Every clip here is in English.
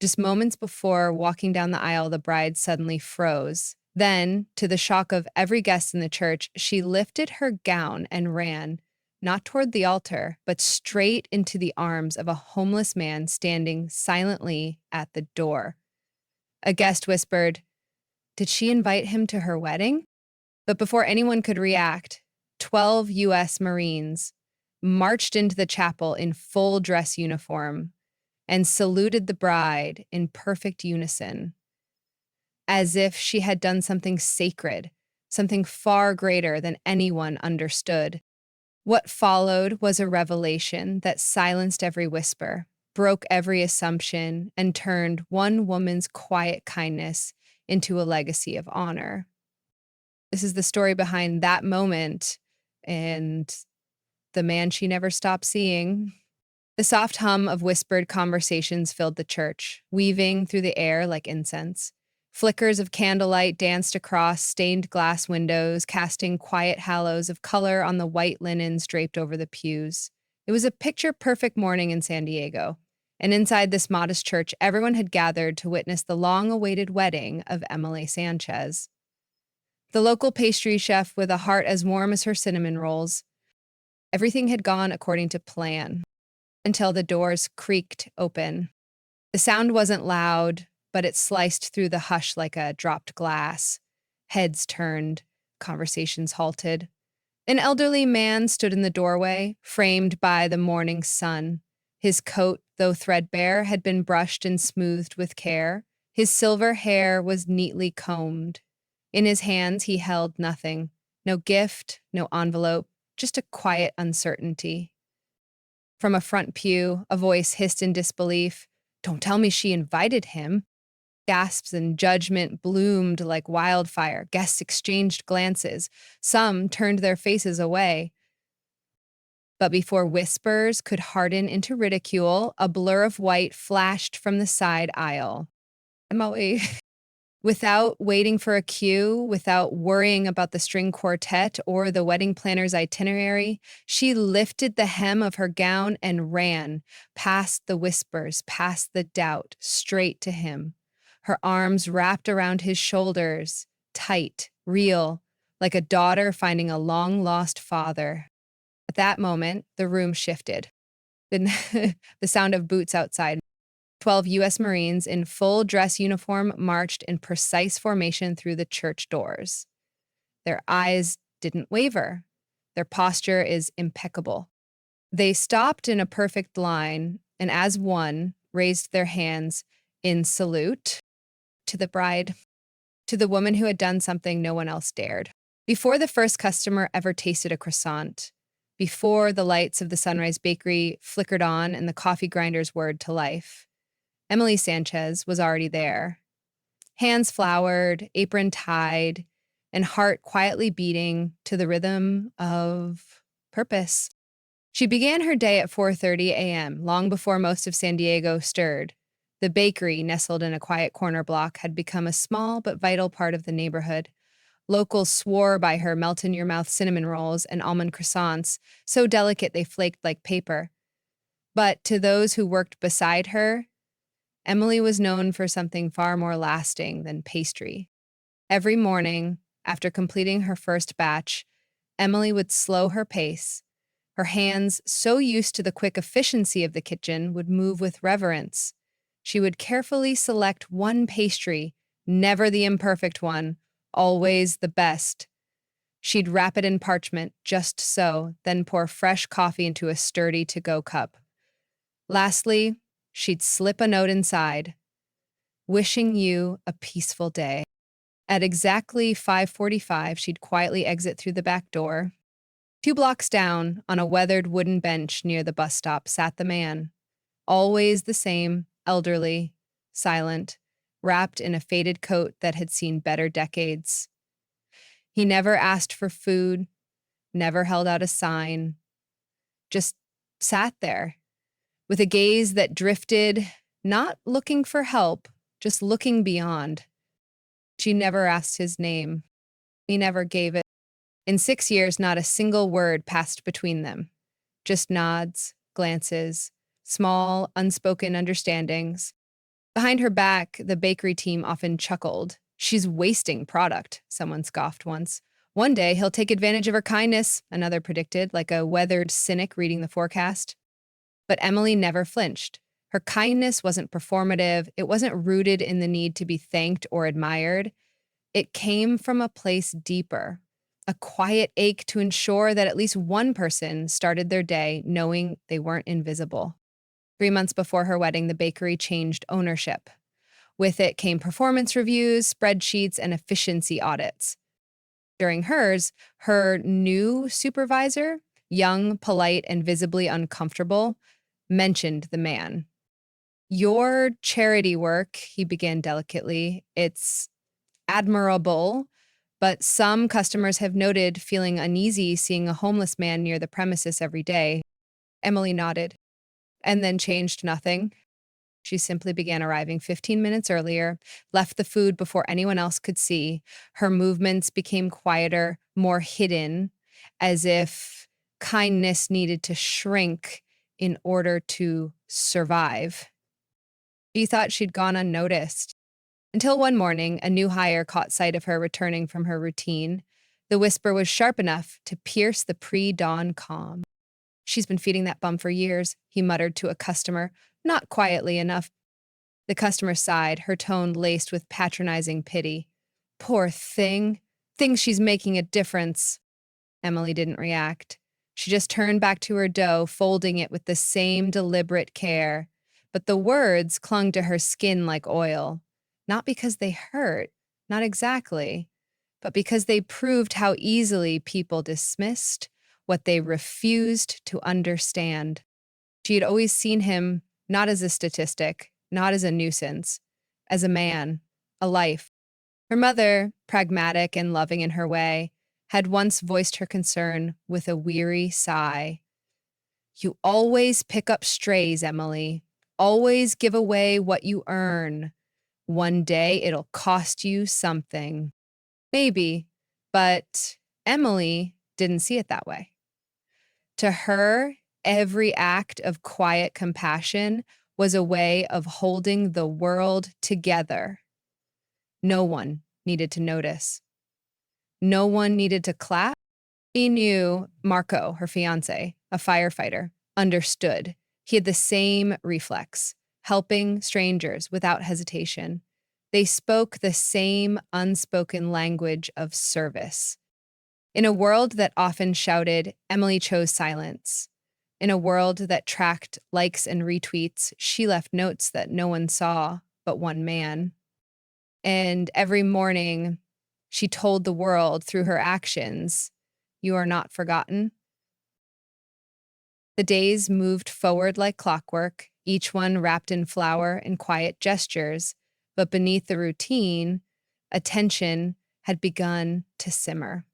Just moments before walking down the aisle, the bride suddenly froze. Then, to the shock of every guest in the church, she lifted her gown and ran, not toward the altar, but straight into the arms of a homeless man standing silently at the door. A guest whispered, "Did she invite him to her wedding?" But before anyone could react, 12 U.S. Marines marched into the chapel in full dress uniform and saluted the bride in perfect unison, as if she had done something sacred, something far greater than anyone understood. What followed was a revelation that silenced every whisper, broke every assumption, and turned one woman's quiet kindness into a legacy of honor. This is the story behind that moment and the man she never stopped seeing. The soft hum of whispered conversations filled the church, weaving through the air like incense. Flickers of candlelight danced across stained glass windows, casting quiet halos of color on the white linens draped over the pews. It was a picture-perfect morning in San Diego, and inside this modest church, everyone had gathered to witness the long-awaited wedding of Emily Sanchez. The local pastry chef with a heart as warm as her cinnamon rolls. Everything had gone according to plan until the doors creaked open. The sound wasn't loud, but it sliced through the hush like a dropped glass. Heads turned, conversations halted. An elderly man stood in the doorway, framed by the morning sun. His coat, though threadbare, had been brushed and smoothed with care. His silver hair was neatly combed. In his hands, he held nothing. No gift, no envelope, just a quiet uncertainty. From a front pew, a voice hissed in disbelief. "Don't tell me she invited him." Gasps and judgment bloomed like wildfire. Guests exchanged glances. Some turned their faces away. But before whispers could harden into ridicule, a blur of white flashed from the side aisle. Emily. Without waiting for a cue, without worrying about the string quartet or the wedding planner's itinerary, she lifted the hem of her gown and ran, past the whispers, past the doubt, straight to him. Her arms wrapped around his shoulders, tight, real, like a daughter finding a long-lost father. At that moment, the room shifted. The sound of boots outside. 12 U.S. Marines in full dress uniform marched in precise formation through the church doors. Their eyes didn't waver. Their posture is impeccable. They stopped in a perfect line and, as one, raised their hands in salute to the bride, to the woman who had done something no one else dared. Before the first customer ever tasted a croissant, before the lights of the Sunrise Bakery flickered on and the coffee grinders whirred to life, Emily Sanchez was already there. Hands floured, apron tied, and heart quietly beating to the rhythm of purpose. She began her day at 4:30 a.m., long before most of San Diego stirred. The bakery, nestled in a quiet corner block, had become a small but vital part of the neighborhood. Locals swore by her melt-in-your-mouth cinnamon rolls and almond croissants, so delicate they flaked like paper. But to those who worked beside her, Emily was known for something far more lasting than pastry. Every morning, after completing her first batch, Emily would slow her pace. Her hands, so used to the quick efficiency of the kitchen, would move with reverence. She would carefully select one pastry, never the imperfect one, always the best. She'd wrap it in parchment, just so, then pour fresh coffee into a sturdy to-go cup. Lastly, she'd slip a note inside, wishing you a peaceful day. At exactly 5:45, she'd quietly exit through the back door. 2 blocks down, on a weathered wooden bench near the bus stop, sat the man. Always the same, elderly, silent, wrapped in a faded coat that had seen better decades. He never asked for food, never held out a sign, just sat there, with a gaze that drifted, not looking for help, just looking beyond. She never asked his name. He never gave it. In 6 years, not a single word passed between them. Just nods, glances, small, unspoken understandings. Behind her back, the bakery team often chuckled. She's wasting product, someone scoffed once. One day he'll take advantage of her kindness, another predicted, like a weathered cynic reading the forecast. But Emily never flinched. Her kindness wasn't performative, it wasn't rooted in the need to be thanked or admired. It came from a place deeper, a quiet ache to ensure that at least one person started their day knowing they weren't invisible. 3 months before her wedding, the bakery changed ownership. With it came performance reviews, spreadsheets, and efficiency audits. During hers, her new supervisor, young, polite, and visibly uncomfortable, mentioned the man. Your charity work, he began delicately, it's admirable, but some customers have noted feeling uneasy seeing a homeless man near the premises every day. Emily nodded and then changed nothing. She simply began arriving 15 minutes earlier, left the food before anyone else could see. Her movements became quieter, more hidden, as if kindness needed to shrink in order to survive. She thought she'd gone unnoticed. Until one morning, a new hire caught sight of her returning from her routine. The whisper was sharp enough to pierce the pre-dawn calm. She's been feeding that bum for years, he muttered to a customer, not quietly enough. The customer sighed, her tone laced with patronizing pity. Poor thing. Thinks she's making a difference. Emily didn't react. She just turned back to her dough, folding it with the same deliberate care. But the words clung to her skin like oil. Not because they hurt, not exactly, but because they proved how easily people dismissed what they refused to understand. She had always seen him not as a statistic, not as a nuisance, as a man, a life. Her mother, pragmatic and loving in her way, had once voiced her concern with a weary sigh. You always pick up strays, Emily. Always give away what you earn. One day it'll cost you something. Maybe, but Emily didn't see it that way. To her, every act of quiet compassion was a way of holding the world together. No one needed to notice. No one needed to clap. She knew Marco, her fiance, a firefighter, understood. He had the same reflex, helping strangers without hesitation. They spoke the same unspoken language of service. In a world that often shouted, Emily chose silence. In a world that tracked likes and retweets, she left notes that no one saw but one man. And every morning, she told the world through her actions, you are not forgotten. The days moved forward like clockwork, each one wrapped in flower and quiet gestures, but beneath the routine, attention had begun to simmer.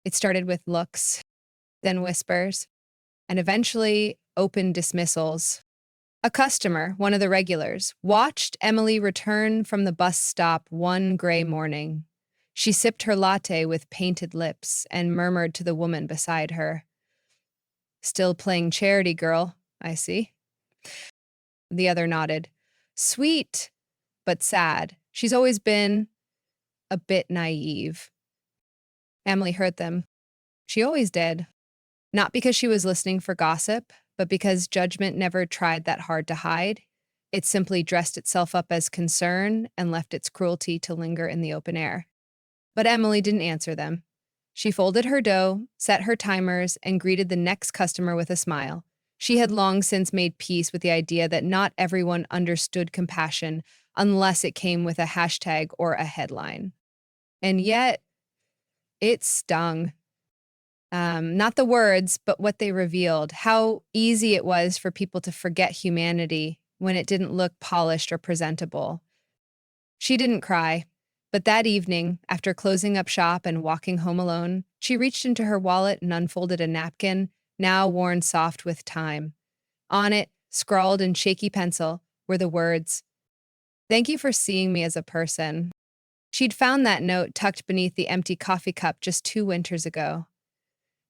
It started with looks, then whispers, and eventually open dismissals. A customer, one of the regulars, watched Emily return from the bus stop one gray morning. She sipped her latte with painted lips and murmured to the woman beside her, still playing charity, girl, I see. The other nodded. Sweet, but sad. She's always been a bit naive. Emily heard them. She always did. Not because she was listening for gossip, but because judgment never tried that hard to hide. It simply dressed itself up as concern and left its cruelty to linger in the open air. But Emily didn't answer them. She folded her dough, set her timers, and greeted the next customer with a smile. She had long since made peace with the idea that not everyone understood compassion unless it came with a hashtag or a headline. And yet, it stung. Not the words, but what they revealed, how easy it was for people to forget humanity when it didn't look polished or presentable. She didn't cry, but that evening, after closing up shop and walking home alone, she reached into her wallet and unfolded a napkin, now worn soft with time. On it, scrawled in shaky pencil, were the words, "Thank you for seeing me as a person." She'd found that note tucked beneath the empty coffee cup just 2 winters ago.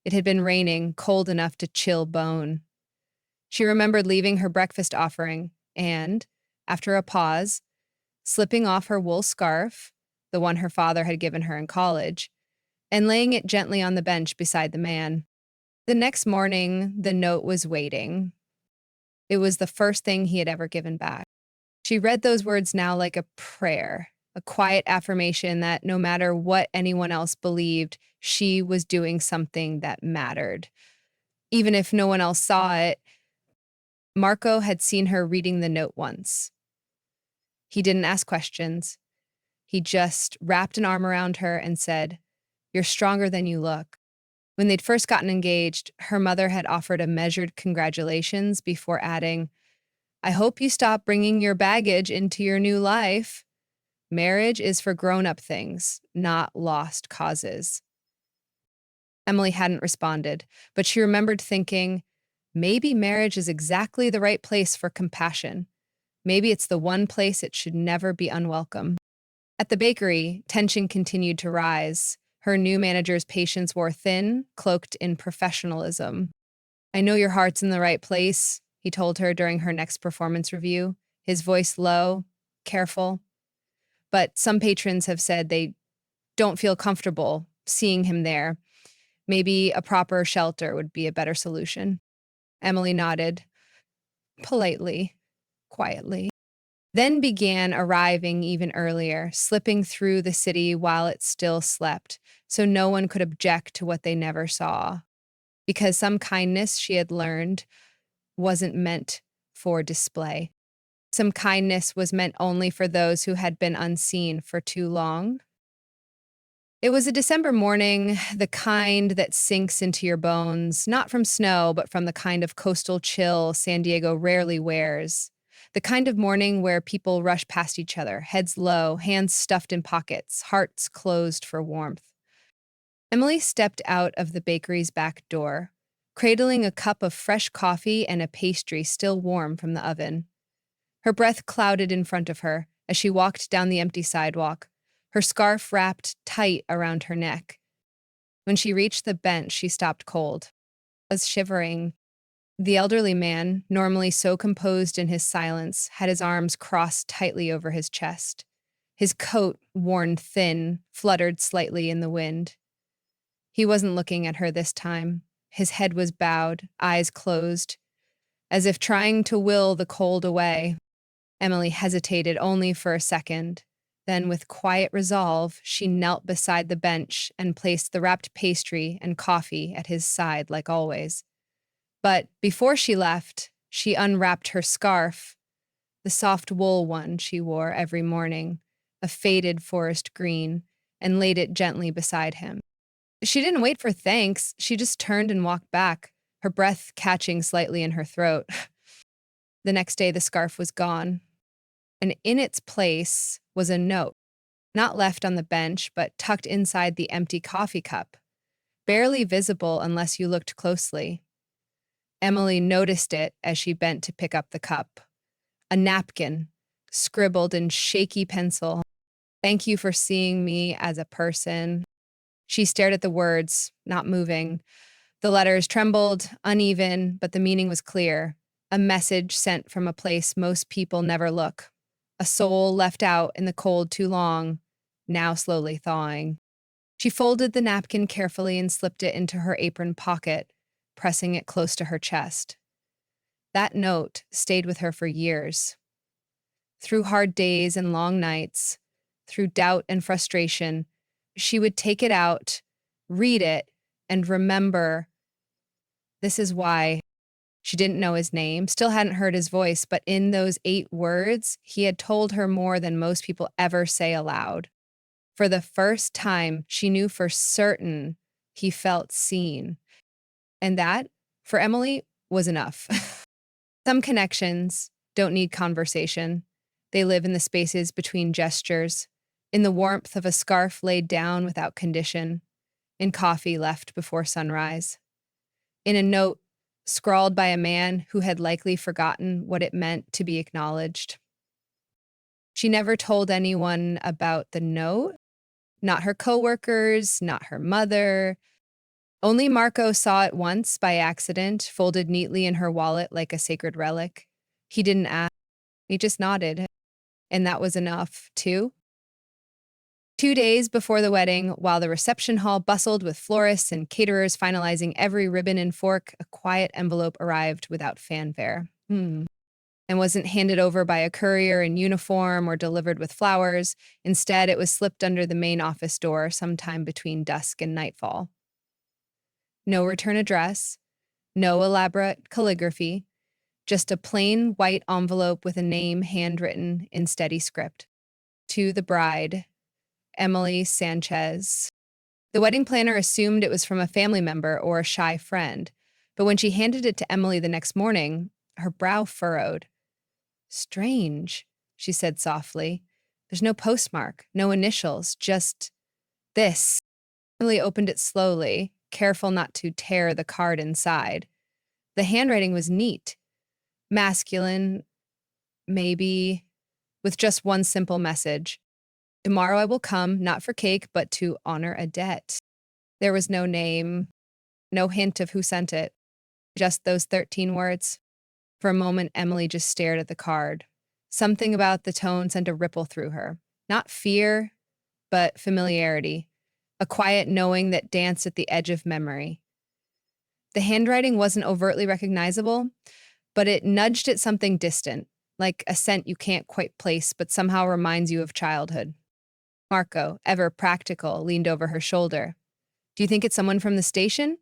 It had been raining, cold enough to chill bone. She remembered leaving her breakfast offering and, After a pause, slipping off her wool scarf, the one her father had given her in college, and laying it gently on the bench beside the man. The next morning, the note was waiting. It was the first thing he had ever given back. She read those words now like a prayer, a quiet affirmation that no matter what anyone else believed, she was doing something that mattered. Even if no one else saw it, Marco had seen her reading the note once. He didn't ask questions. He just wrapped an arm around her and said, "You're stronger than you look." When they'd first gotten engaged, her mother had offered a measured congratulations before adding, "I hope you stop bringing your baggage into your new life. Marriage is for grown-up things, not lost causes." Emily hadn't responded, but she remembered thinking, maybe marriage is exactly the right place for compassion. Maybe it's the one place it should never be unwelcome. At the bakery, tension continued to rise. Her new manager's patience wore thin, cloaked in professionalism. "I know your heart's in the right place," he told her during her next performance review, his voice low, careful. But some patrons have said they don't feel comfortable seeing him there. Maybe a proper shelter would be a better solution. Emily nodded, politely, quietly. Then began arriving even earlier, slipping through the city while it still slept, so no one could object to what they never saw. Because some kindness she had learned wasn't meant for display. Some kindness was meant only for those who had been unseen for too long. It was a December morning, the kind that sinks into your bones, not from snow, but from the kind of coastal chill San Diego rarely wears. The kind of morning where people rush past each other, heads low, hands stuffed in pockets, hearts closed for warmth. Emily stepped out of the bakery's back door, cradling a cup of fresh coffee and a pastry still warm from the oven. Her breath clouded in front of her as she walked down the empty sidewalk, her scarf wrapped tight around her neck. When she reached the bench, she stopped cold. Was shivering. The elderly man, normally so composed in his silence, had his arms crossed tightly over his chest. His coat, worn thin, fluttered slightly in the wind. He wasn't looking at her this time. His head was bowed, eyes closed, as if trying to will the cold away. Emily hesitated only for a second. Then, with quiet resolve, she knelt beside the bench and placed the wrapped pastry and coffee at his side like always. But before she left, she unwrapped her scarf, the soft wool one she wore every morning, a faded forest green, and laid it gently beside him. She didn't wait for thanks. She just turned and walked back, her breath catching slightly in her throat. The next day, the scarf was gone, and in its place was a note, not left on the bench, but tucked inside the empty coffee cup, barely visible unless you looked closely. Emily noticed it as she bent to pick up the cup. A napkin, scribbled in shaky pencil. "Thank you for seeing me as a person." She stared at the words, not moving. The letters trembled, uneven, but the meaning was clear. A message sent from a place most people never look. A soul left out in the cold too long, now slowly thawing. She folded the napkin carefully and slipped it into her apron pocket, pressing it close to her chest. That note stayed with her for years. Through hard days and long nights, through doubt and frustration, she would take it out, read it, and remember. This is why. She didn't know his name, still hadn't heard his voice, but in those 8 words, he had told her more than most people ever say aloud. For the first time, she knew for certain he felt seen. And that, for Emily, was enough. Some connections don't need conversation. They live in the spaces between gestures, in the warmth of a scarf laid down without condition, in coffee left before sunrise, in a note scrawled by a man who had likely forgotten what it meant to be acknowledged. She never told anyone about the note, not her coworkers, not her mother. Only Marco saw it once by accident, folded neatly in her wallet like a sacred relic. He didn't ask. He just nodded, and that was enough, too. 2 days before the wedding, while the reception hall bustled with florists and caterers finalizing every ribbon and fork, a quiet envelope arrived without fanfare. And wasn't handed over by a courier in uniform or delivered with flowers. Instead, it was slipped under the main office door sometime between dusk and nightfall. No return address, no elaborate calligraphy, just a plain white envelope with a name handwritten in steady script. To the bride, Emily Sanchez. The wedding planner assumed it was from a family member or a shy friend, but when she handed it to Emily the next morning, her brow furrowed. Strange, she said softly. There's no postmark, no initials, just this. Emily opened it slowly, careful not to tear the card inside. The handwriting was neat, masculine, maybe, with just one simple message. Tomorrow I will come, not for cake, but to honor a debt. There was no name, no hint of who sent it, just those 13 words. For a moment, Emily just stared at the card. Something about the tone sent a ripple through her. Not fear, but familiarity, a quiet knowing that danced at the edge of memory. The handwriting wasn't overtly recognizable, but it nudged at something distant, like a scent you can't quite place but somehow reminds you of childhood. Marco, ever practical, leaned over her shoulder. Do you think it's someone from the station?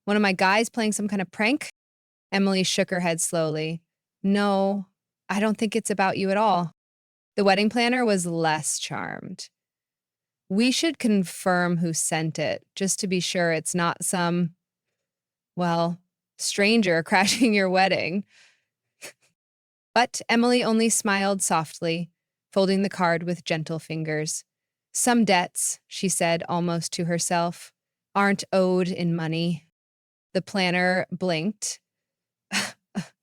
One of my guys playing some kind of prank? Emily shook her head slowly. No, I don't think it's about you at all. The wedding planner was less charmed. We should confirm who sent it, just to be sure it's not some, well, stranger crashing your wedding. But Emily only smiled softly, folding the card with gentle fingers. Some debts, she said almost to herself, aren't owed in money. The planner blinked.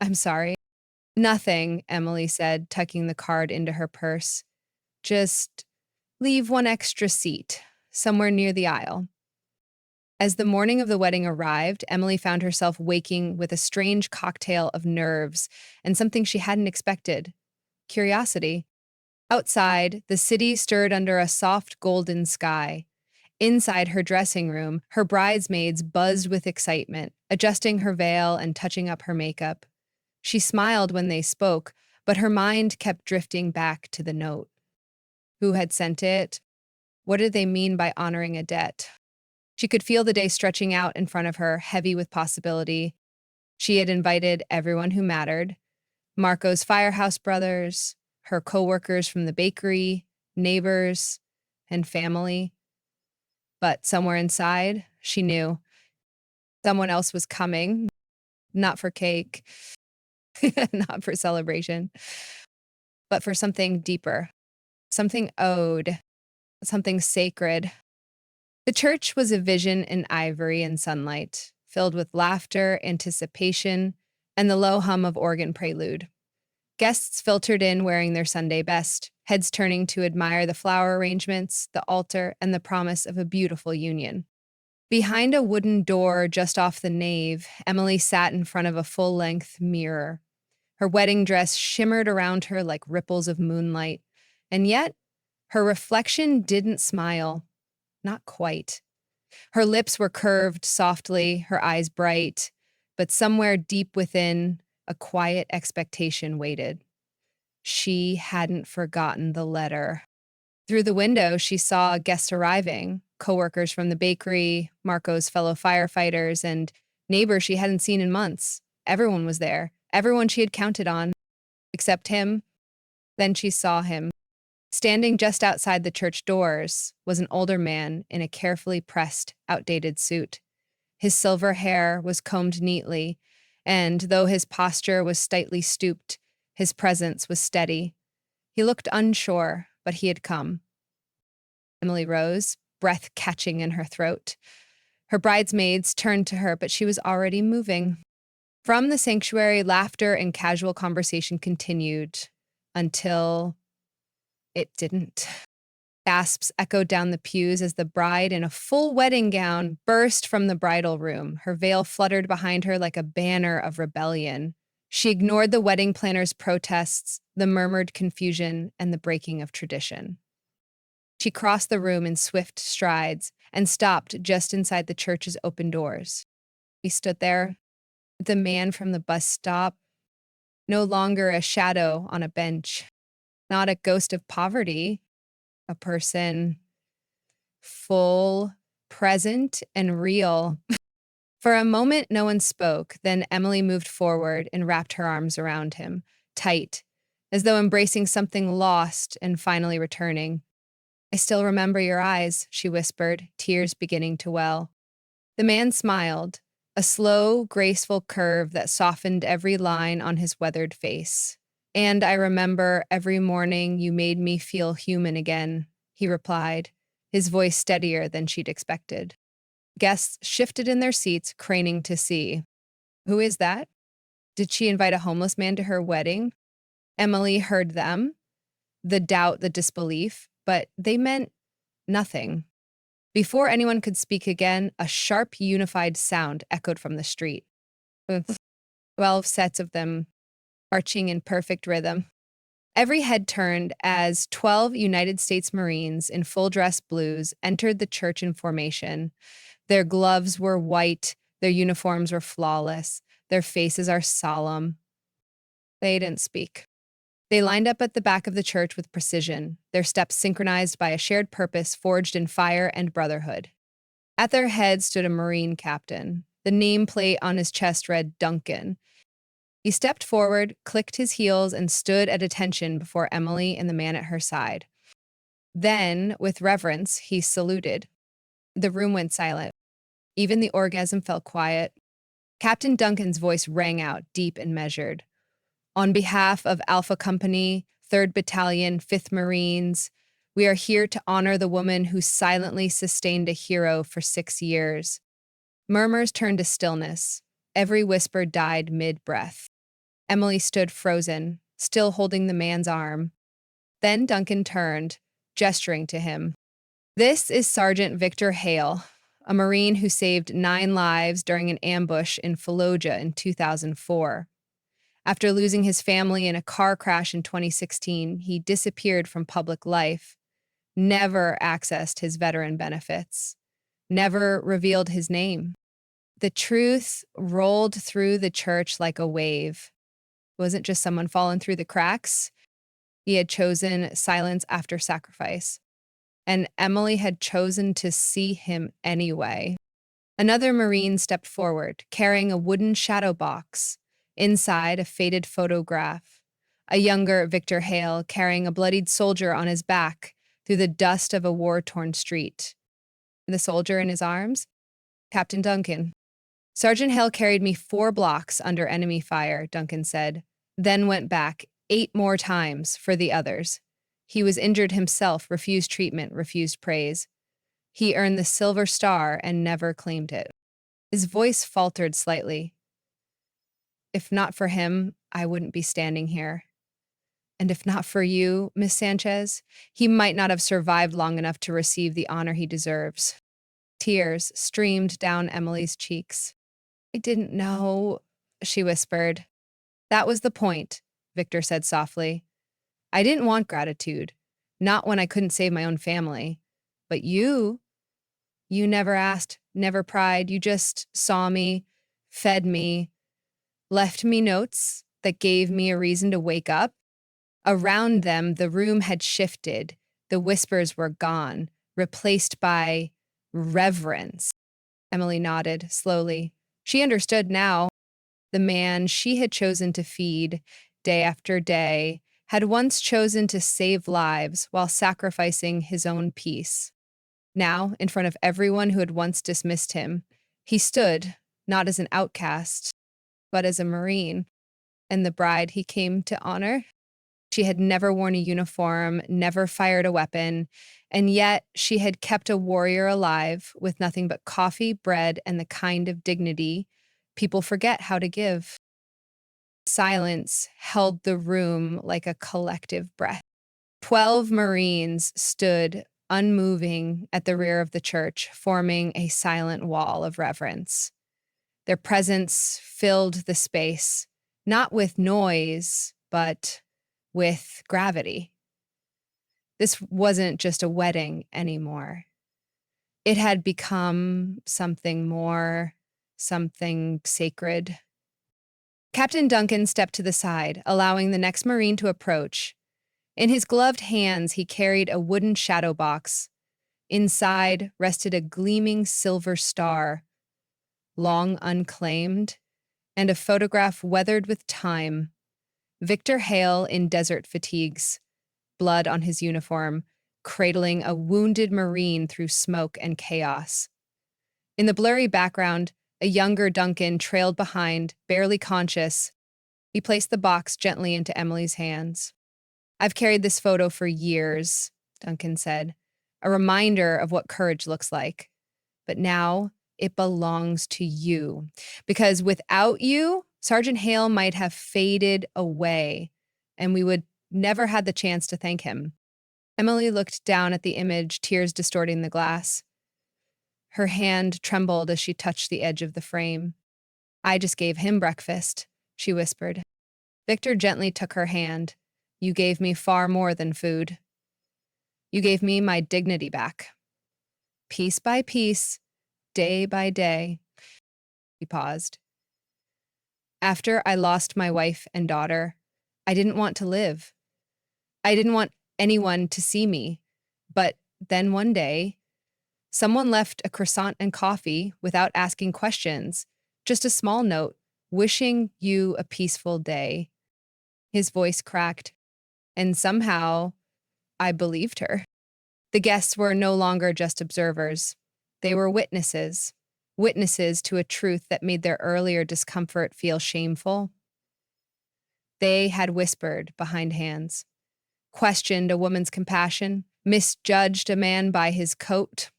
I'm sorry. Nothing, Emily said, tucking the card into her purse. Just leave one extra seat, somewhere near the aisle. As the morning of the wedding arrived, Emily found herself waking with a strange cocktail of nerves and something she hadn't expected: curiosity. Outside, the city stirred under a soft golden sky. Inside her dressing room, her bridesmaids buzzed with excitement, adjusting her veil and touching up her makeup. She smiled when they spoke, but her mind kept drifting back to the note. Who had sent it? What did they mean by honoring a debt? She could feel the day stretching out in front of her, heavy with possibility. She had invited everyone who mattered: Marco's Firehouse brothers, her coworkers from the bakery, neighbors, and family. But somewhere inside, she knew someone else was coming, not for cake, not for celebration, but for something deeper, something owed, something sacred. The church was a vision in ivory and sunlight, filled with laughter, anticipation, and the low hum of organ prelude. Guests filtered in wearing their Sunday best, heads turning to admire the flower arrangements, the altar, and the promise of a beautiful union. Behind a wooden door just off the nave, Emily sat in front of a full-length mirror. Her wedding dress shimmered around her like ripples of moonlight, and yet her reflection didn't smile. Not quite. Her lips were curved softly, her eyes bright, but somewhere deep within, a quiet expectation waited. She hadn't forgotten the letter. Through the window, she saw guests arriving: coworkers from the bakery, Marco's fellow firefighters, and neighbors she hadn't seen in months. Everyone was there, everyone she had counted on, except him. Then she saw him. Standing just outside the church doors was an older man in a carefully pressed, outdated suit. His silver hair was combed neatly, and though his posture was slightly stooped, his presence was steady. He looked unsure, but he had come. Emily rose, breath catching in her throat. Her bridesmaids turned to her, but she was already moving. From the sanctuary, laughter and casual conversation continued until it didn't. Gasps echoed down the pews as the bride, in a full wedding gown, burst from the bridal room. Her veil fluttered behind her like a banner of rebellion. She ignored the wedding planner's protests, the murmured confusion, and the breaking of tradition. She crossed the room in swift strides and stopped just inside the church's open doors. He stood there, the man from the bus stop, no longer a shadow on a bench, not a ghost of poverty, a person full, present, and real. For a moment, no one spoke. Then Emily moved forward and wrapped her arms around him, tight, as though embracing something lost and finally returning. I still remember your eyes, she whispered, tears beginning to well. The man smiled, a slow, graceful curve that softened every line on his weathered face. And I remember every morning you made me feel human again, he replied, his voice steadier than she'd expected. Guests shifted in their seats, craning to see. Who is that? Did she invite a homeless man to her wedding? Emily heard them, the doubt, the disbelief, but they meant nothing. Before anyone could speak again, a sharp, unified sound echoed from the street. 12 sets of them, marching in perfect rhythm. Every head turned as 12 United States Marines in full dress blues entered the church in formation. Their gloves were white, their uniforms were flawless, their faces are solemn. They didn't speak. They lined up at the back of the church with precision, their steps synchronized by a shared purpose forged in fire and brotherhood. At their head stood a Marine captain. The nameplate on his chest read Duncan. He stepped forward, clicked his heels, and stood at attention before Emily and the man at her side. Then, with reverence, he saluted. The room went silent. Even the orgasm fell quiet. Captain Duncan's voice rang out, deep and measured. On behalf of Alpha Company, 3rd Battalion, 5th Marines, we are here to honor the woman who silently sustained a hero for 6 years. Murmurs turned to stillness. Every whisper died mid-breath. Emily stood frozen, still holding the man's arm. Then Duncan turned, gesturing to him. This is Sergeant Victor Hale, a Marine who saved 9 lives during an ambush in Fallujah in 2004. After losing his family in a car crash in 2016, he disappeared from public life, never accessed his veteran benefits, never revealed his name. The truth rolled through the church like a wave. It wasn't just someone fallen through the cracks. He had chosen silence after sacrifice. And Emily had chosen to see him anyway. Another Marine stepped forward, carrying a wooden shadow box. Inside, a faded photograph. A younger Victor Hale carrying a bloodied soldier on his back through the dust of a war-torn street. The soldier in his arms? Captain Duncan. Sergeant Hale carried me 4 blocks under enemy fire, Duncan said, then went back 8 more times for the others. He was injured himself, refused treatment, refused praise. He earned the Silver Star and never claimed it. His voice faltered slightly. If not for him, I wouldn't be standing here. And if not for you, Miss Sanchez, he might not have survived long enough to receive the honor he deserves. Tears streamed down Emily's cheeks. I didn't know, she whispered. That was the point, Victor said softly. I didn't want gratitude, not when I couldn't save my own family. But you never asked, never pried. You just saw me, fed me, left me notes that gave me a reason to wake up. Around them, the room had shifted. The whispers were gone, replaced by reverence. Emily nodded slowly. She understood now. The man she had chosen to feed day after day had once chosen to save lives while sacrificing his own peace. Now, in front of everyone who had once dismissed him, he stood, not as an outcast, but as a Marine, and the bride he came to honor. She had never worn a uniform, never fired a weapon, and yet she had kept a warrior alive with nothing but coffee, bread, and the kind of dignity people forget how to give. Silence held the room like a collective breath. 12 Marines stood unmoving at the rear of the church, forming a silent wall of reverence. Their presence filled the space, not with noise, but with gravity. This wasn't just a wedding anymore. It had become something more, something sacred. Captain Duncan stepped to the side, allowing the next Marine to approach. In his gloved hands, he carried a wooden shadow box. Inside rested a gleaming silver star, long unclaimed, and a photograph weathered with time. Victor Hale in desert fatigues, blood on his uniform, cradling a wounded Marine through smoke and chaos. In the blurry background, a younger Duncan trailed behind, barely conscious. He placed the box gently into Emily's hands. "I've carried this photo for years," Duncan said, "a reminder of what courage looks like. But now it belongs to you. Because without you, Sergeant Hale might have faded away, and we would never had the chance to thank him." Emily looked down at the image, tears distorting the glass. Her hand trembled as she touched the edge of the frame. "I just gave him breakfast," she whispered. Victor gently took her hand. "You gave me far more than food. You gave me my dignity back. Piece by piece, day by day." He paused. "After I lost my wife and daughter, I didn't want to live. I didn't want anyone to see me. But then one day, someone left a croissant and coffee without asking questions, just a small note, wishing you a peaceful day." His voice cracked, and somehow I believed her. The guests were no longer just observers. They were witnesses, witnesses to a truth that made their earlier discomfort feel shameful. They had whispered behind hands, questioned a woman's compassion, misjudged a man by his coat.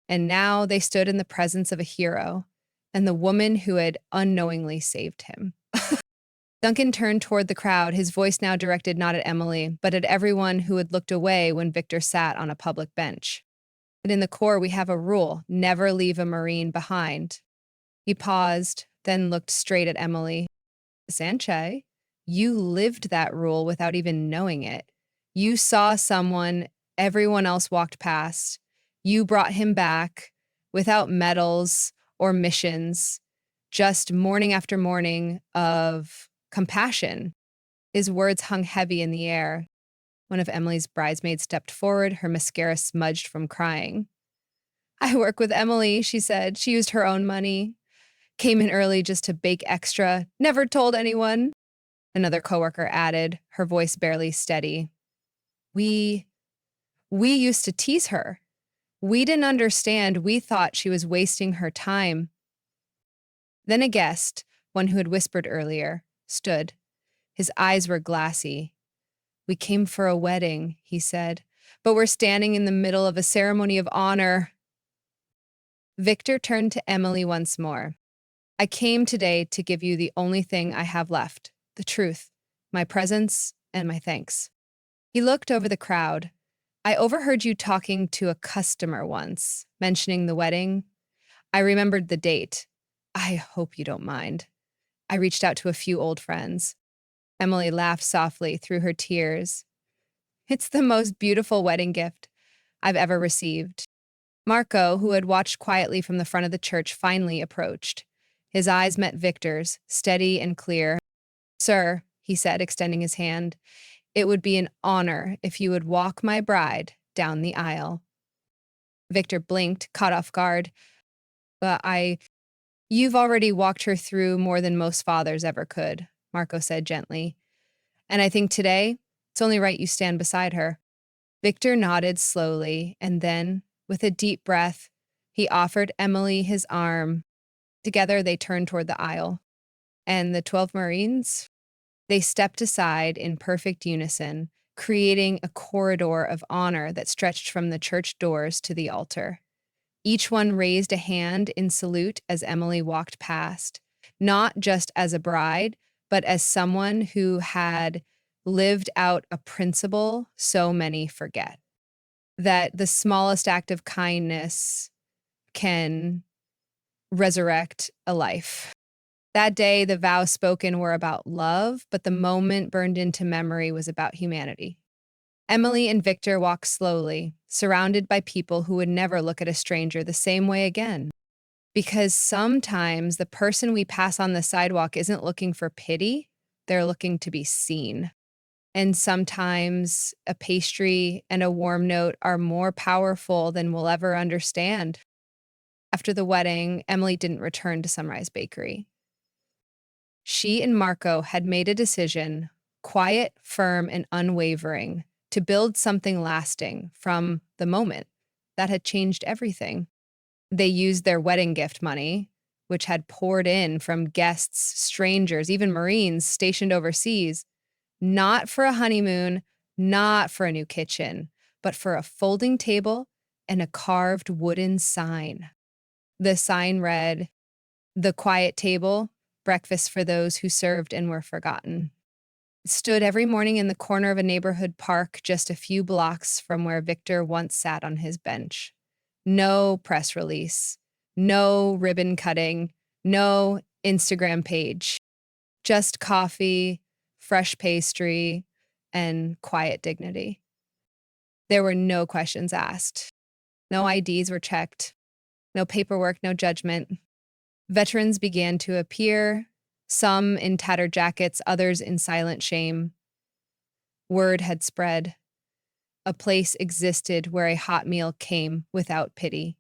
And now they stood in the presence of a hero and the woman who had unknowingly saved him. Duncan turned toward the crowd, his voice now directed not at Emily, but at everyone who had looked away when Victor sat on a public bench. "But in the Corps, we have a rule: never leave a Marine behind." He paused, then looked straight at Emily. "Sanche, you lived that rule without even knowing it. You saw someone everyone else walked past. You brought him back without medals or missions, just morning after morning of compassion." His words hung heavy in the air. One of Emily's bridesmaids stepped forward, her mascara smudged from crying. "I work with Emily," she said. "She used her own money, came in early just to bake extra, never told anyone." Another coworker added, her voice barely steady. We used to tease her. We didn't understand. We thought she was wasting her time." Then a guest, one who had whispered earlier, stood. His eyes were glassy. "We came for a wedding," he said, "but we're standing in the middle of a ceremony of honor." Victor turned to Emily once more. "I came today to give you the only thing I have left, the truth, my presence, and my thanks." He looked over the crowd. "I overheard you talking to a customer once, mentioning the wedding. I remembered the date. I hope you don't mind. I reached out to a few old friends." Emily laughed softly through her tears. "It's the most beautiful wedding gift I've ever received." Marco, who had watched quietly from the front of the church, finally approached. His eyes met Victor's, steady and clear. "Sir," he said, extending his hand, "it would be an honor if you would walk my bride down the aisle." Victor blinked, caught off guard. "But you've already walked her through more than most fathers ever could," Marco said gently. "And I think today, it's only right you stand beside her." Victor nodded slowly, and then, with a deep breath, he offered Emily his arm. Together, they turned toward the aisle. And the 12 Marines? They stepped aside in perfect unison, creating a corridor of honor that stretched from the church doors to the altar. Each one raised a hand in salute as Emily walked past, not just as a bride, but as someone who had lived out a principle so many forget, that the smallest act of kindness can resurrect a life. That day, the vows spoken were about love, but the moment burned into memory was about humanity. Emily and Victor walked slowly, surrounded by people who would never look at a stranger the same way again. Because sometimes the person we pass on the sidewalk isn't looking for pity, they're looking to be seen. And sometimes a pastry and a warm note are more powerful than we'll ever understand. After the wedding, Emily didn't return to Sunrise Bakery. She and Marco had made a decision, quiet, firm, and unwavering, to build something lasting from the moment that had changed everything. They used their wedding gift money, which had poured in from guests, strangers, even Marines stationed overseas, not for a honeymoon, not for a new kitchen, but for a folding table and a carved wooden sign. The sign read, "The quiet table, breakfast for those who served and were forgotten." It stood every morning in the corner of a neighborhood park just a few blocks from where Victor once sat on his bench. No press release, no ribbon cutting, no Instagram page, just coffee, fresh pastry, and quiet dignity. There were no questions asked. No IDs were checked. No paperwork, no judgment. Veterans began to appear, some in tattered jackets, others in silent shame. Word had spread. A place existed where a hot meal came without pity,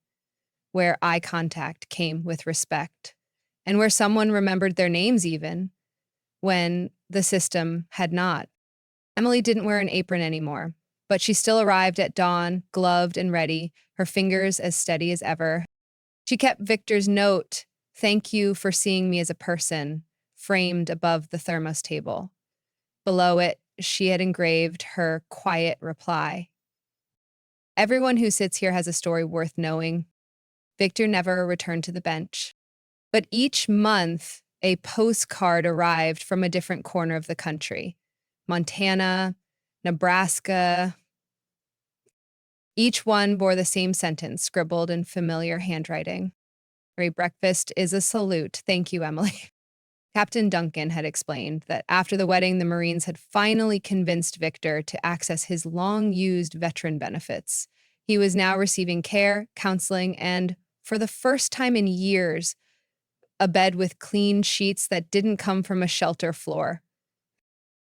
where eye contact came with respect, and where someone remembered their names even when the system had not. Emily didn't wear an apron anymore, but she still arrived at dawn, gloved and ready, her fingers as steady as ever. She kept Victor's note, "Thank you for seeing me as a person," framed above the thermos table. Below it, she had engraved her quiet reply. "Everyone who sits here has a story worth knowing." Victor never returned to the bench. But each month, a postcard arrived from a different corner of the country. Montana, Nebraska. Each one bore the same sentence, scribbled in familiar handwriting. "Every breakfast is a salute. Thank you, Emily." Captain Duncan had explained that after the wedding, the Marines had finally convinced Victor to access his long-used veteran benefits. He was now receiving care, counseling, and, for the first time in years, a bed with clean sheets that didn't come from a shelter floor.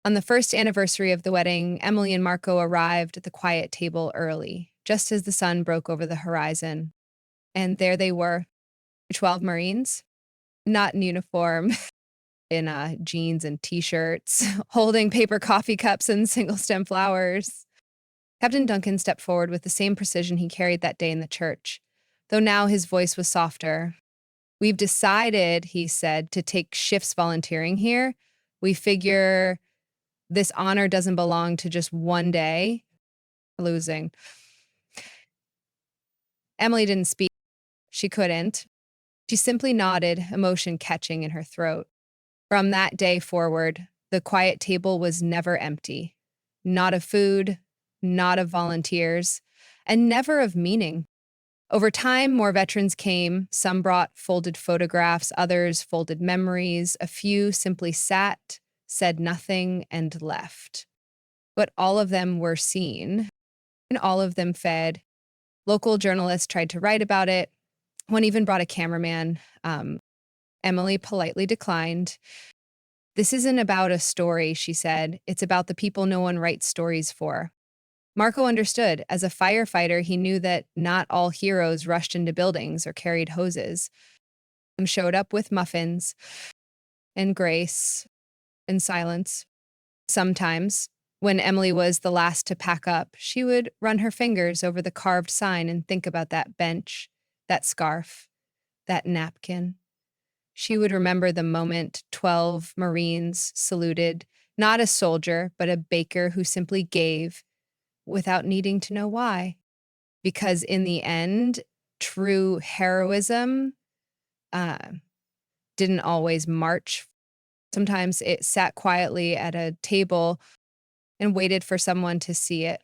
On the first anniversary of the wedding, Emily and Marco arrived at the quiet table early, just as the sun broke over the horizon. And there they were, 12 Marines, not in uniform, in jeans and t-shirts, holding paper coffee cups and single-stem flowers. Captain Duncan stepped forward with the same precision he carried that day in the church, though now his voice was softer. "We've decided," he said, "to take shifts volunteering here. We figure this honor doesn't belong to just one day." Losing. Emily didn't speak. She couldn't. She simply nodded, emotion catching in her throat. From that day forward, the quiet table was never empty. Not of food, not of volunteers, and never of meaning. Over time, more veterans came. Some brought folded photographs, others folded memories. A few simply sat, said nothing, and left. But all of them were seen, and all of them fed. Local journalists tried to write about it. One even brought a cameraman. Emily politely declined. "This isn't about a story," she said. "It's about the people no one writes stories for." Marco understood. As a firefighter, he knew that not all heroes rushed into buildings or carried hoses. Some showed up with muffins and grace and silence. Sometimes, when Emily was the last to pack up, she would run her fingers over the carved sign and think about that bench, that scarf, that napkin. She would remember the moment 12 Marines saluted, not a soldier, but a baker who simply gave without needing to know why. Because in the end, true heroism uh, didn't always march. Sometimes it sat quietly at a table and waited for someone to see it.